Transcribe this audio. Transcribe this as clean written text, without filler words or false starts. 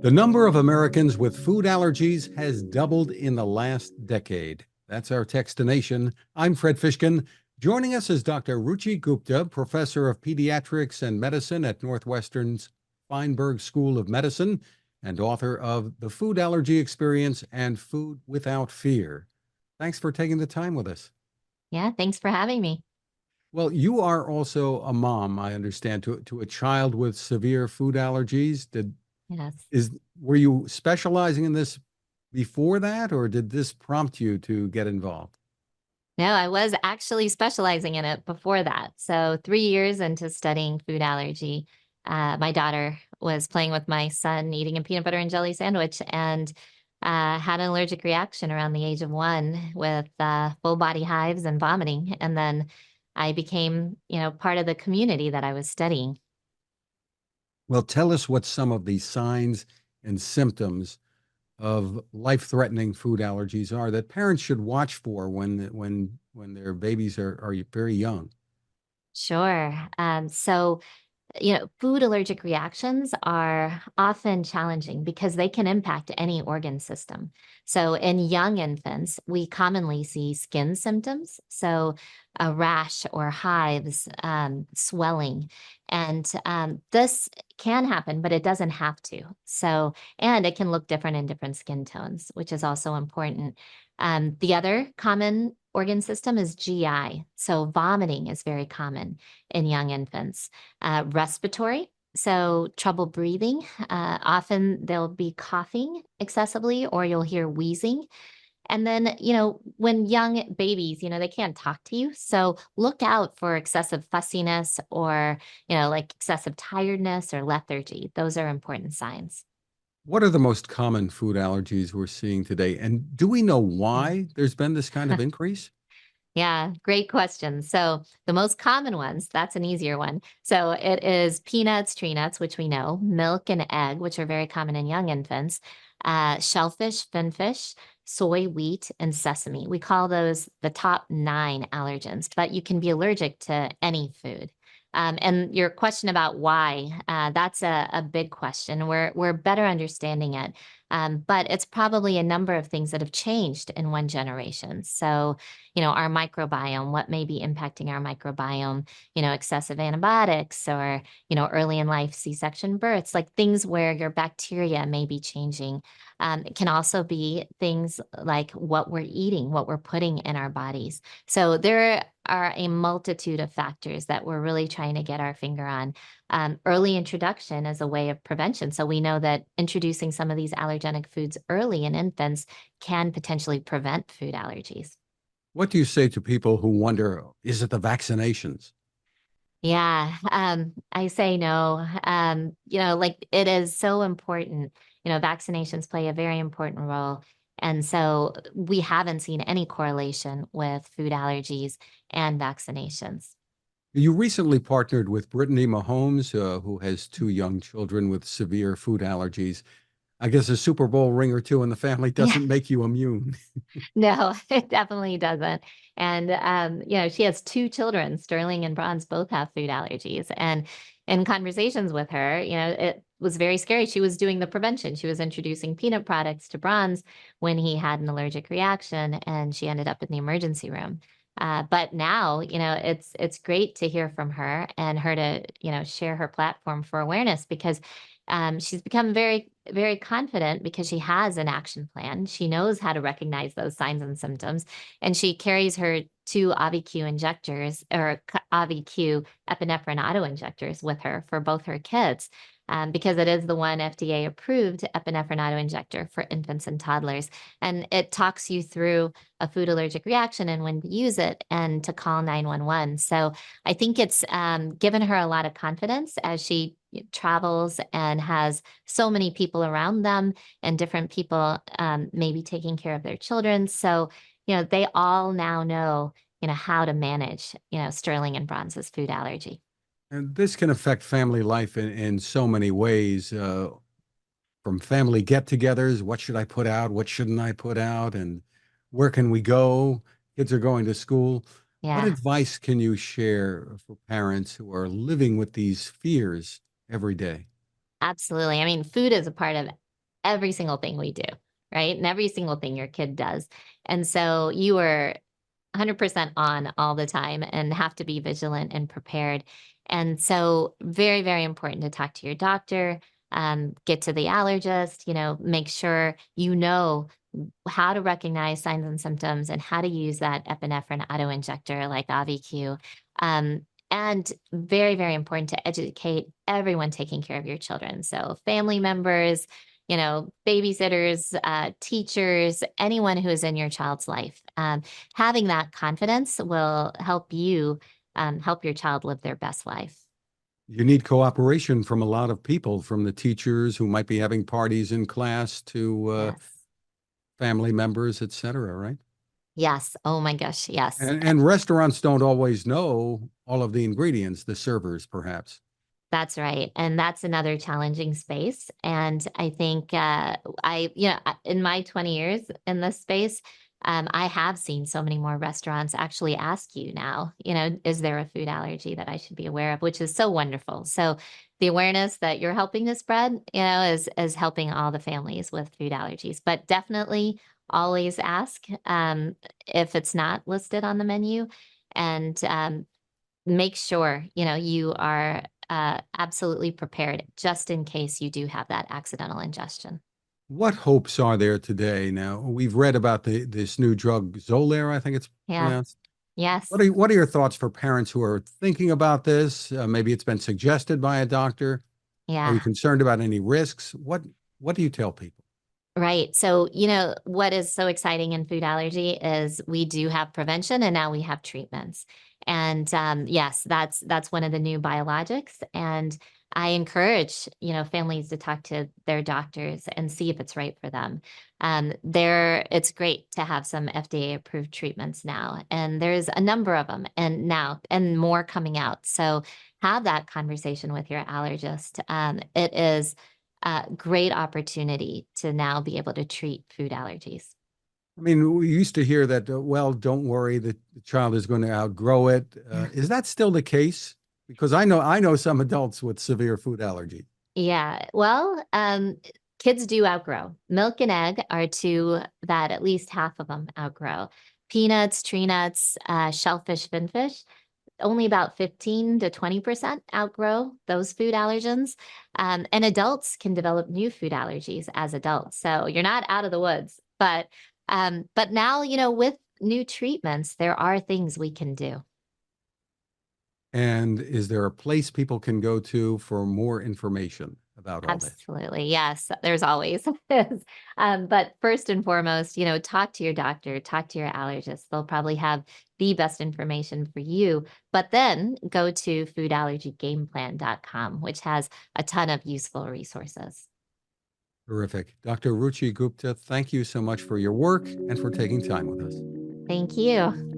The number of Americans with food allergies has doubled in the last decade. That's our Techstination. I'm Fred Fishkin. Joining us is Dr. Ruchi Gupta, professor of pediatrics and medicine at Northwestern's Feinberg School of Medicine and author of The Food Allergy Experience and Food Without Fear. Thanks for taking the time with us. Yeah, thanks for having me. Well, you are also a mom, I understand, to a child with severe food allergies. Yes. Were you specializing in this before that, or did this prompt you to get involved? No, I was actually specializing in it before that. So 3 years into studying food allergy, my daughter was playing with my son eating a peanut butter and jelly sandwich and had an allergic reaction around the age of 1 with full body hives and vomiting. And then I became, part of the community that I was studying. Well, tell us what some of the signs and symptoms of life-threatening food allergies are that parents should watch for when their babies are very young. Sure. Food allergic reactions are often challenging because they can impact any organ system. So, in young infants, we commonly see skin symptoms, so a rash or hives, swelling. And this can happen, but it doesn't have to. So, and it can look different in different skin tones, which is also important. The other common organ system is GI. So, vomiting is very common in young infants. Respiratory, so trouble breathing. Often they'll be coughing excessively, or you'll hear wheezing. And then, when young babies, they can't talk to you. So look out for excessive fussiness or, like excessive tiredness or lethargy. Those are important signs. What are the most common food allergies we're seeing today? And do we know Yeah. why there's been this kind of increase? Yeah, great question. So the most common ones, that's an easier one. So it is peanuts, tree nuts, which we know, milk and egg, which are very common in young infants, shellfish, finfish, soy, wheat, and sesame. We call those the top 9 allergens, but you can be allergic to any food. And your question about why, that's a big question. We're better understanding it. But it's probably a number of things that have changed in one generation. So, our microbiome, what may be impacting our microbiome, excessive antibiotics or, early in life C-section births, like things where your bacteria may be changing. It can also be things like what we're eating, what we're putting in our bodies. So there are a multitude of factors that we're really trying to get our finger on. Early introduction is a way of prevention. So we know that introducing some of these allergenic foods early in infants can potentially prevent food allergies. What do you say to people who wonder, is it the vaccinations? Yeah, I say no. Like it is so important. Vaccinations play a very important role. And so we haven't seen any correlation with food allergies and vaccinations. You recently partnered with Brittany Mahomes, who has two young children with severe food allergies. I guess a Super Bowl ring or two in the family Yeah. doesn't make you immune. No, it definitely doesn't. And she has 2 children, Sterling and Bronze both have food allergies. And in conversations with her, it was very scary. She was doing the prevention. She was introducing peanut products to Bronze when he had an allergic reaction, and she ended up in the emergency room. But now, it's great to hear from her and her to, share her platform for awareness because she's become very, very confident because she has an action plan. She knows how to recognize those signs and symptoms, and she carries her 2 AviQ injectors or AviQ epinephrine auto injectors with her for both her kids. Because it is the one FDA approved epinephrine auto injector for infants and toddlers. And it talks you through a food allergic reaction and when to use it and to call 911. So I think it's given her a lot of confidence as she travels and has so many people around them and different people maybe taking care of their children. So, they all now know, how to manage, Sterling and Bronze's food allergy. And this can affect family life in so many ways, from family get-togethers. What should I put out? What shouldn't I put out? And where can we go? Kids are going to school. What Yeah. advice can you share for parents who are living with these fears every day? Absolutely. I mean, food is a part of every single thing we do, right? And every single thing your kid does. And so you are 100% on all the time and have to be vigilant and prepared. And so very, very important to talk to your doctor, get to the allergist, make sure you know how to recognize signs and symptoms and how to use that epinephrine auto-injector like AviQ. And very, very important to educate everyone taking care of your children. So family members, babysitters, teachers, anyone who is in your child's life. Having that confidence will help you help your child live their best life. You need cooperation from a lot of people, from the teachers who might be having parties in class to Yes. family members, et cetera, right? Yes. Oh my gosh. Yes. And restaurants don't always know all of the ingredients, the servers, perhaps. That's right. And that's another challenging space. And I think in my 20 years in this space, I have seen so many more restaurants actually ask you now, is there a food allergy that I should be aware of, which is so wonderful. So the awareness that you're helping to spread, is helping all the families with food allergies. But definitely always ask if it's not listed on the menu, and make sure, you are absolutely prepared just in case you do have that accidental ingestion. What hopes are there today? Now, we've read about this new drug, Xolair, I think it's Yeah. pronounced. Yes. What are your thoughts for parents who are thinking about this? Maybe it's been suggested by a doctor. Are you Yeah. concerned about any risks? What do you tell people? Right. So, what is so exciting in food allergy is we do have prevention and now we have treatments. And yes, that's one of the new biologics. And I encourage, families to talk to their doctors and see if it's right for them. It's great to have some FDA approved treatments now, and there's a number of them and more coming out. So have that conversation with your allergist. It is great opportunity to now be able to treat food allergies. I mean, we used to hear that, well, don't worry, the child is going to outgrow it. Is that still the case? Because I know some adults with severe food allergy. Yeah, well, kids do outgrow. Milk and egg are two that at least half of them outgrow. Peanuts, tree nuts, shellfish, finfish, only about 15 to 20% outgrow those food allergens. And adults can develop new food allergies as adults. So you're not out of the woods. But now, with new treatments, there are things we can do. And is there a place people can go to for more information about all this? Absolutely. Yes, there's always is. But first and foremost, talk to your doctor, talk to your allergist. They'll probably have the best information for you. But then go to foodallergygameplan.com, which has a ton of useful resources. Terrific. Dr. Ruchi Gupta, thank you so much for your work and for taking time with us. Thank you.